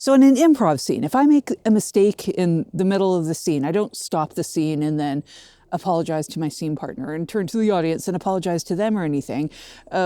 So in an improv scene, if I make a mistake in the middle of the scene, I don't stop the scene and then apologize to my scene partner and turn to the audience and apologize to them or anything.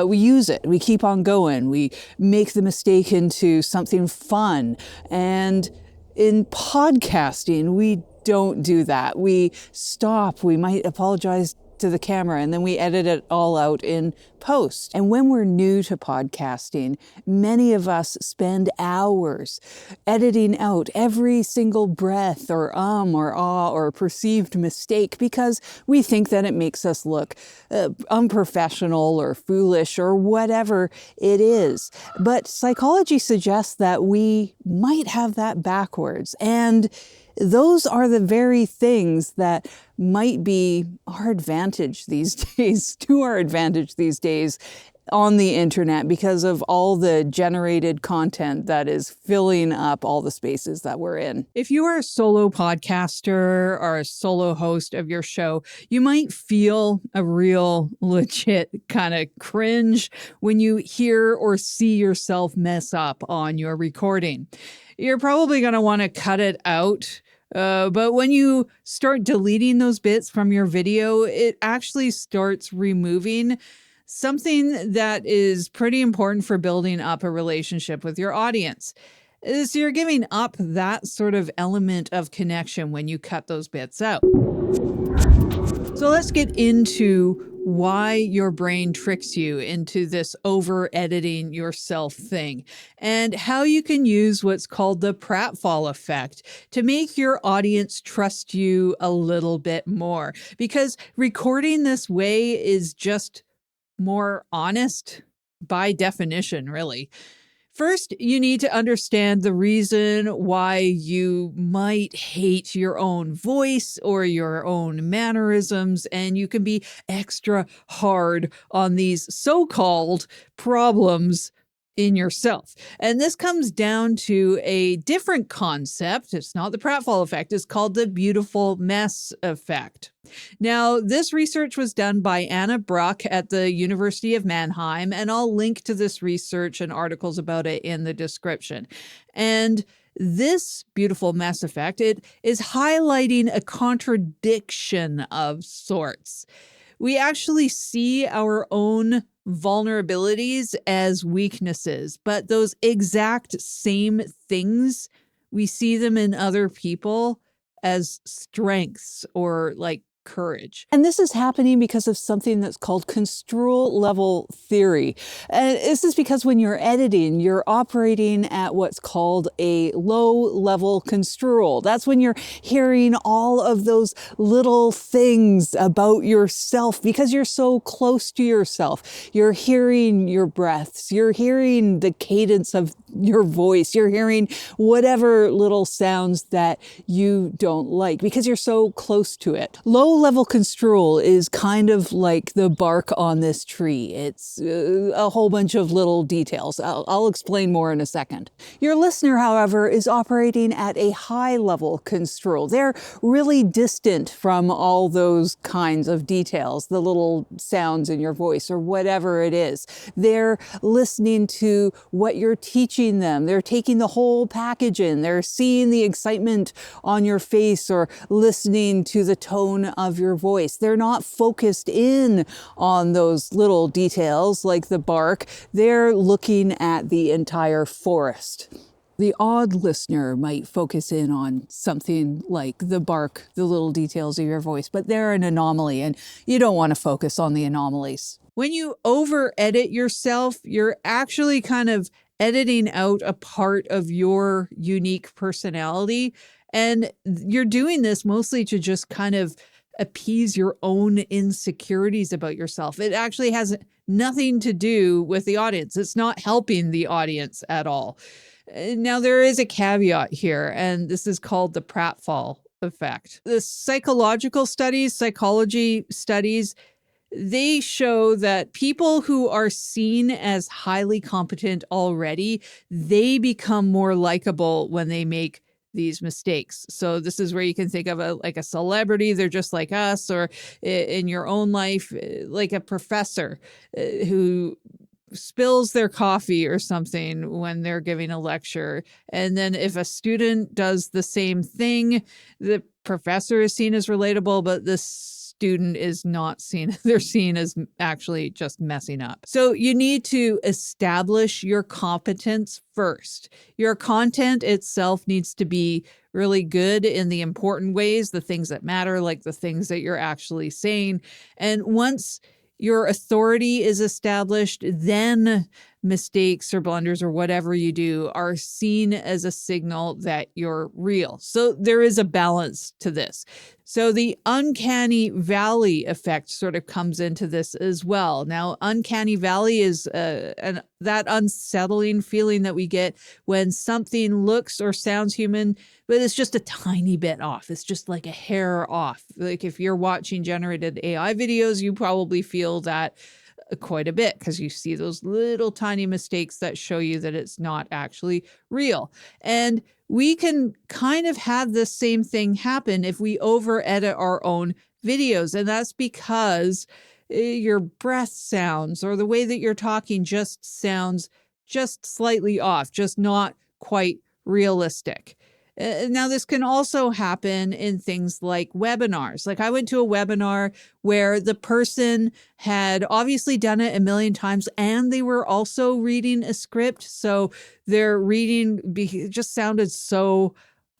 We use it. We keep on going. We make the mistake into something fun. And in podcasting, we don't do that. We stop. We might apologize to the camera and then we edit it all out in post. And when we're new to podcasting, many of us spend hours editing out every single breath or or ah or perceived mistake because we think that it makes us look unprofessional or foolish or whatever it is. But psychology suggests that we might have that backwards. And those are the very things that might be our advantage these days, to our advantage these days on the internet because of all the generated content that is filling up all the spaces that we're in. If you are a solo podcaster or a solo host of your show, you might feel a real legit kind of cringe when you hear or see yourself mess up on your recording. You're probably going to want to cut it out. But when you start deleting those bits from your video, it actually starts removing something that is pretty important for building up a relationship with your audience. So you're giving up that sort of element of connection when you cut those bits out. So let's get into why your brain tricks you into this over-editing yourself thing and how you can use what's called the Pratfall Effect to make your audience trust you a little bit more. Because recording this way is just more honest by definition, really. First, you need to understand the reason why you might hate your own voice or your own mannerisms, and you can be extra hard on these so-called problems in yourself. And this comes down to a different concept. It's not the Pratfall effect. It's called the beautiful mess effect. Now, this research was done by Anna Bruck at the University of Mannheim, and I'll link to this research and articles about it in the description. And this beautiful mess effect, it is highlighting a contradiction of sorts. We actually see our own vulnerabilities as weaknesses, but those exact same things, we see them in other people as strengths or like courage. And this is happening because of something that's called Construal level theory. And this is because when you're editing, you're operating at what's called a low level construal. That's when you're hearing all of those little things about yourself because you're so close to yourself. You're hearing your breaths, you're hearing the cadence of your voice, you're hearing whatever little sounds that you don't like because you're so close to it. Low-level construal is kind of like the bark on this tree. It's a whole bunch of little details. I'll explain more in a second. Your listener, however, is operating at a high-level construal. They're really distant from all those kinds of details, the little sounds in your voice or whatever it is. They're listening to what you're teaching them. They're taking the whole package in. They're seeing the excitement on your face or listening to the tone of your voice. They're not focused in on those little details like the bark. They're looking at the entire forest. The odd listener might focus in on something like the bark, the little details of your voice, but they're an anomaly and you don't want to focus on the anomalies. When you over-edit yourself, you're actually kind of editing out a part of your unique personality. And you're doing this mostly to just kind of appease your own insecurities about yourself. It actually has nothing to do with the audience. It's not helping the audience at all. Now, there is a caveat here, and this is called the Pratfall effect. The psychology studies, they show that people who are seen as highly competent already, they become more likable when they make these mistakes. So this is where you can think of a celebrity. They're just like us, or in your own life, like a professor who spills their coffee or something when they're giving a lecture. And then if a student does the same thing, the professor is seen as relatable, but the student is not seen. They're seen as actually just messing up. So you need to establish your competence first. Your content itself needs to be really good in the important ways, the things that matter, like the things that you're actually saying. And once your authority is established, then mistakes or blunders or whatever you do are seen as a signal that you're real. So there is a balance to this. So the Uncanny Valley effect sort of comes into this as well. Now, Uncanny Valley is that unsettling feeling that we get when something looks or sounds human, but it's just a tiny bit off. It's just like a hair off. Like if you're watching generated AI videos, you probably feel that quite a bit because you see those little tiny mistakes that show you that it's not actually real. And we can kind of have the same thing happen if we over edit our own videos. And that's because your breath sounds or the way that you're talking just sounds just slightly off, just not quite realistic. Now, this can also happen in things like webinars. Like I went to a webinar where the person had obviously done it a million times and they were also reading a script. So their reading just sounded so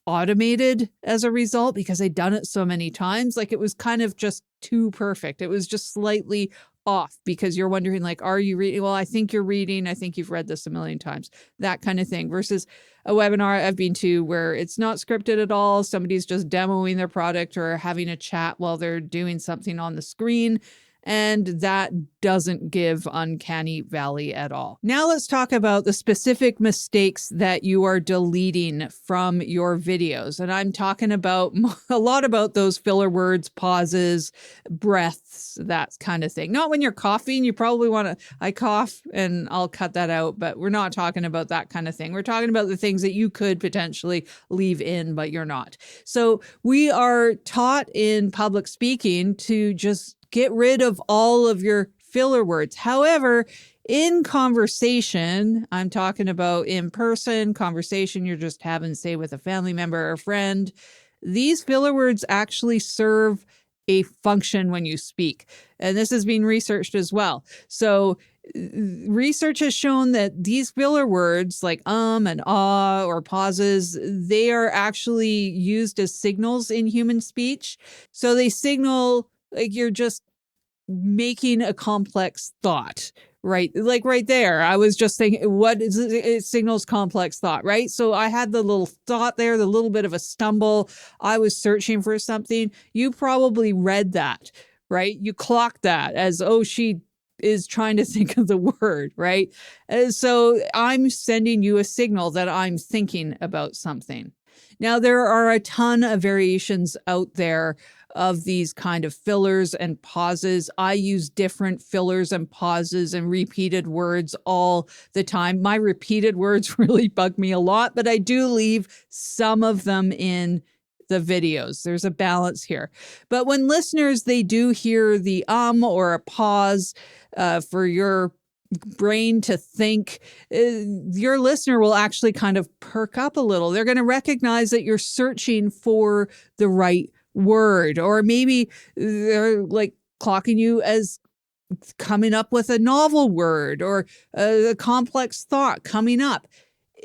automated as a result because they'd done it so many times. Like it was kind of just too perfect. It was just slightly off because you're wondering like, are you reading? Well, I think you're reading. I think you've read this a million times, that kind of thing versus a webinar I've been to where it's not scripted at all. Somebody's just demoing their product or having a chat while they're doing something on the screen. And that doesn't give Uncanny Valley at all. Now let's talk about the specific mistakes that you are deleting from your videos. And I'm talking about a lot about those filler words, pauses, breaths, that kind of thing. Not when you're coughing, you probably want to, I cough and I'll cut that out, but we're not talking about that kind of thing. We're talking about the things that you could potentially leave in, but you're not. So we are taught in public speaking to just get rid of all of your filler words. However, in conversation, I'm talking about in-person conversation you're just having, say, with a family member or a friend, these filler words actually serve a function when you speak. And this has been researched as well. So research has shown that these filler words like and ah or pauses, they are actually used as signals in human speech. So they signal like you're just making a complex thought, right? Like right there, I was just thinking, what is it? It signals complex thought, right? So I had the little thought there, the little bit of a stumble. I was searching for something. You probably read that, right? You clocked that as, oh, she is trying to think of the word, right? So I'm sending you a signal that I'm thinking about something. Now, there are a ton of variations out there of these kind of fillers and pauses. I use different fillers and pauses and repeated words all the time. My repeated words really bug me a lot, but I do leave some of them in the videos. There's a balance here. But when listeners, they do hear the or a pause for your brain to think, your listener will actually kind of perk up a little. They're going to recognize that you're searching for the right word, or maybe they're like clocking you as coming up with a novel word or a complex thought coming up.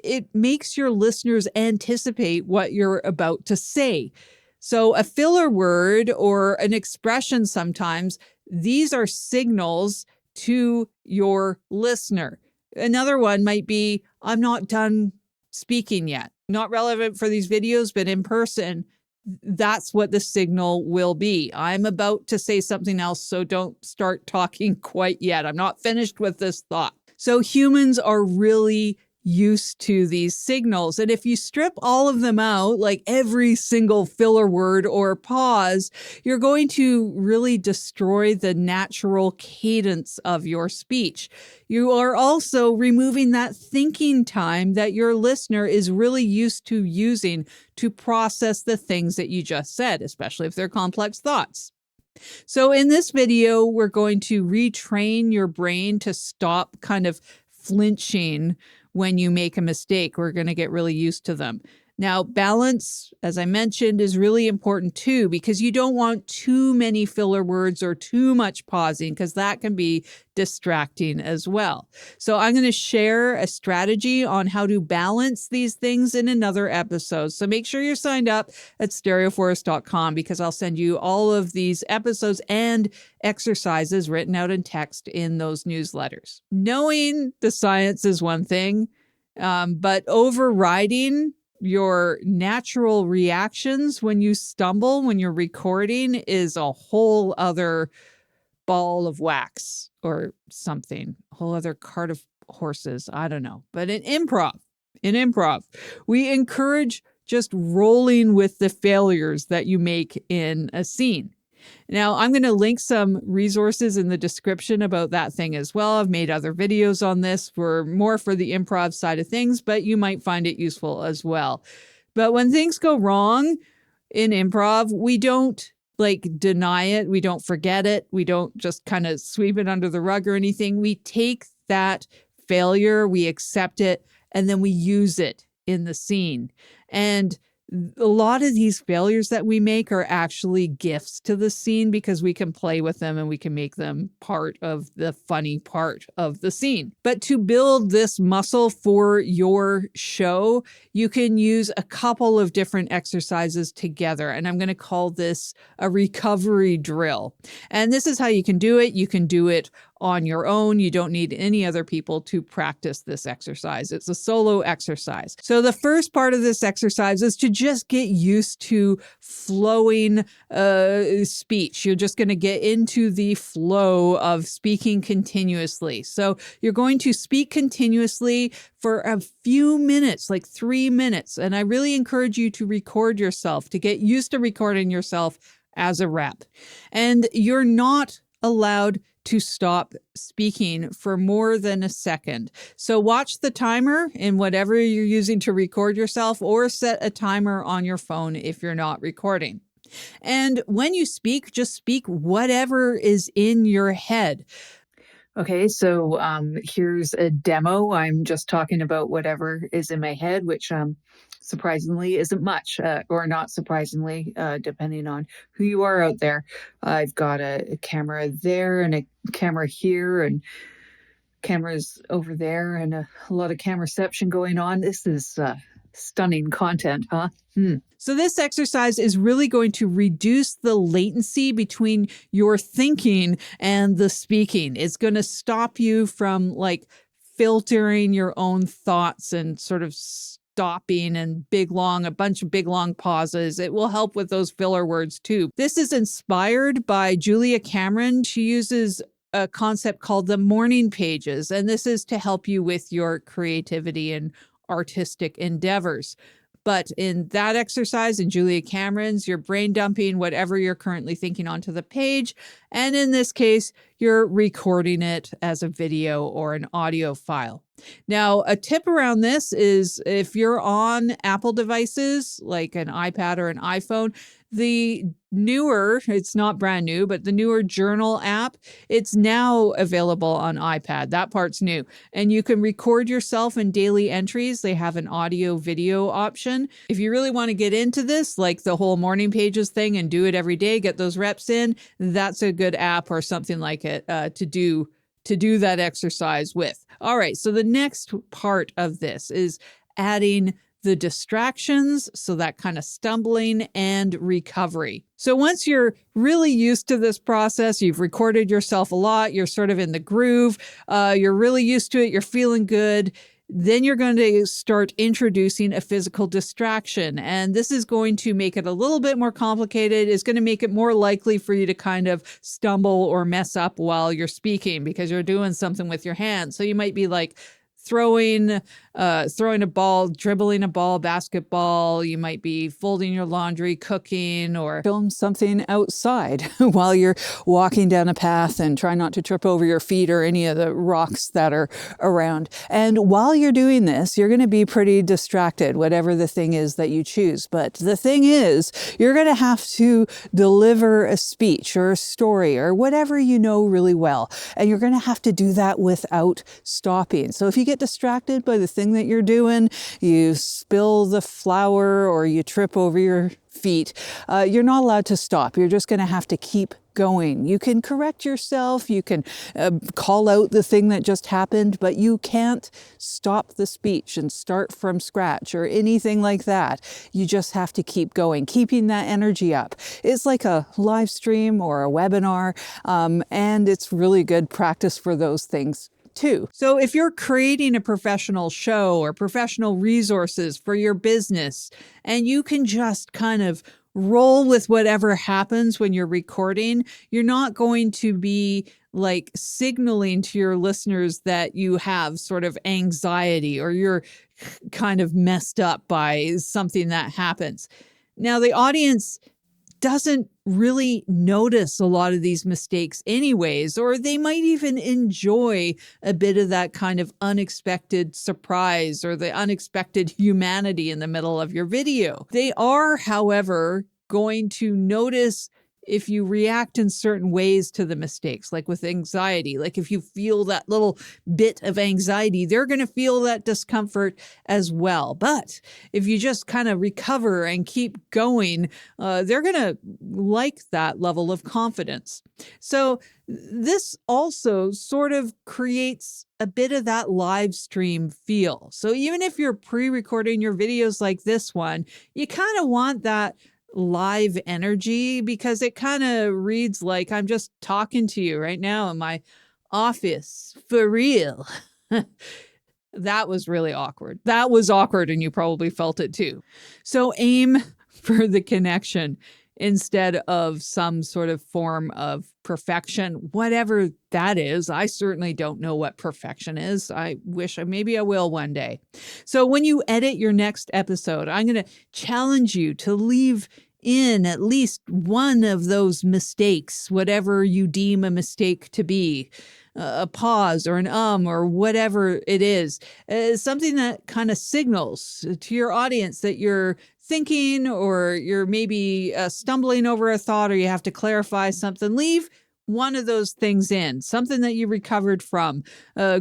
It makes your listeners anticipate what you're about to say. So a filler word or an expression sometimes, these are signals to your listener. Another one might be, I'm not done speaking yet. Not relevant for these videos, but in person, that's what the signal will be. I'm about to say something else, so don't start talking quite yet. I'm not finished with this thought. So humans are really used to these signals. And if you strip all of them out, like every single filler word or pause, you're going to really destroy the natural cadence of your speech. You are also removing that thinking time that your listener is really used to using to process the things that you just said, especially if they're complex thoughts. So in this video, we're going to retrain your brain to stop kind of flinching when you make a mistake. We're going to get really used to them. Now, balance, as I mentioned, is really important too, because you don't want too many filler words or too much pausing, because that can be distracting as well. So I'm going to share a strategy on how to balance these things in another episode. So make sure you're signed up at stereoforest.com, because I'll send you all of these episodes and exercises written out in text in those newsletters. Knowing the science is one thing, but overriding your natural reactions when you stumble, when you're recording, is a whole other ball of wax or something, a whole other cart of horses. I don't know. But in improv, we encourage just rolling with the failures that you make in a scene. Now, I'm going to link some resources in the description about that thing as well. I've made other videos on this more for the improv side of things, but you might find it useful as well. But when things go wrong in improv, we don't deny it. We don't forget it. We don't just kind of sweep it under the rug or anything. We take that failure, we accept it, and then we use it in the scene. And a lot of these failures that we make are actually gifts to the scene, because we can play with them and we can make them part of the funny part of the scene. But to build this muscle for your show, you can use a couple of different exercises together. And I'm going to call this a recovery drill. And this is how you can do it. You can do it on your own. You don't need any other people to practice this exercise. It's a solo exercise. So the first part of this exercise is to just get used to flowing speech. You're just going to get into the flow of speaking continuously. So you're going to speak continuously for a few minutes, like 3 minutes. And I really encourage you to record yourself, to get used to recording yourself as a rep. And you're not allowed to stop speaking for more than a second. So watch the timer in whatever you're using to record yourself, or set a timer on your phone if you're not recording. And when you speak, just speak whatever is in your head. Okay, so here's a demo. I'm just talking about whatever is in my head, which surprisingly isn't much, or not surprisingly, depending on who you are out there. I've got a camera there and a camera here and cameras over there and a lot of cameraception going on. This is stunning content, huh? So this exercise is really going to reduce the latency between your thinking and the speaking. It's going to stop you from filtering your own thoughts and sort of stopping and a bunch of big long pauses. It will help with those filler words too. This is inspired by Julia Cameron. She uses a concept called the morning pages, and this is to help you with your creativity and artistic endeavors. But in that exercise, in Julia Cameron's, you're brain dumping whatever you're currently thinking onto the page. And in this case, you're recording it as a video or an audio file. Now, a tip around this is if you're on Apple devices like an iPad or an iPhone, the newer, it's not brand new, but the newer Journal app, it's now available on iPad. That part's new. And you can record yourself in daily entries. They have an audio video option. If you really want to get into this, like the whole morning pages thing, and do it every day, get those reps in, that's a good app or something like it to do that exercise with. All right, so the next part of this is adding the distractions, so that kind of stumbling and recovery. So once you're really used to this process, you've recorded yourself a lot, you're sort of in the groove, you're really used to it, you're feeling good, then you're going to start introducing a physical distraction. And this is going to make it a little bit more complicated. It's going to make it more likely for you to kind of stumble or mess up while you're speaking, because you're doing something with your hands. So you might be throwing a ball, dribbling a ball, basketball. You might be folding your laundry, cooking, or film something outside while you're walking down a path, and try not to trip over your feet or any of the rocks that are around. And while you're doing this, you're going to be pretty distracted, whatever the thing is that you choose. But the thing is, you're going to have to deliver a speech or a story or whatever you know really well. And you're going to have to do that without stopping. So if you get distracted by the thing that you're doing, you spill the flour or you trip over your feet, you're not allowed to stop. You're just going to have to keep going. You can correct yourself, you can call out the thing that just happened, but you can't stop the speech and start from scratch or anything like that. You just have to keep going, keeping that energy up. It's like a live stream or a webinar, and it's really good practice for those things too. So if you're creating a professional show or professional resources for your business, and you can just kind of roll with whatever happens when you're recording, you're not going to be like signaling to your listeners that you have sort of anxiety or you're kind of messed up by something that happens. Now, the audience doesn't really notice a lot of these mistakes anyways, or they might even enjoy a bit of that kind of unexpected surprise or the unexpected humanity in the middle of your video. They are, however, going to notice if you react in certain ways to the mistakes, like with anxiety. Like if you feel that little bit of anxiety, they're going to feel that discomfort as well. But if you just kind of recover and keep going, they're going to like that level of confidence. So this also sort of creates a bit of that live stream feel. So even if you're pre-recording your videos like this one, you kind of want that live energy, because it kind of reads like I'm just talking to you right now in my office for real. That was really awkward. That was awkward, and you probably felt it too. So aim for the connection instead of some sort of form of perfection, whatever that is. I certainly don't know what perfection is. I wish maybe I will one day. So when you edit your next episode, I'm going to challenge you to leave in at least one of those mistakes, whatever you deem a mistake to be, a pause or an or whatever it is, something that kind of signals to your audience that you're thinking, or you're maybe stumbling over a thought, or you have to clarify something. Leave one of those things in, something that you recovered from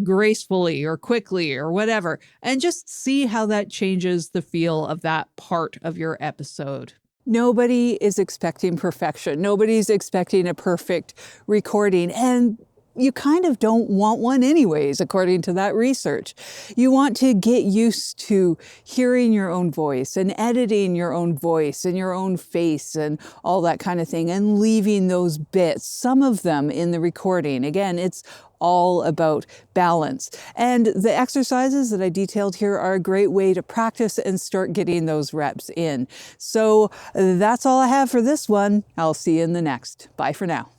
gracefully or quickly or whatever, and just see how that changes the feel of that part of your episode. Nobody is expecting perfection. Nobody's expecting a perfect recording, and you kind of don't want one anyways, according to that research. You want to get used to hearing your own voice and editing your own voice and your own face and all that kind of thing, and leaving those bits, some of them in the recording. Again, it's all about balance. And the exercises that I detailed here are a great way to practice and start getting those reps in. So that's all I have for this one. I'll see you in the next. Bye for now.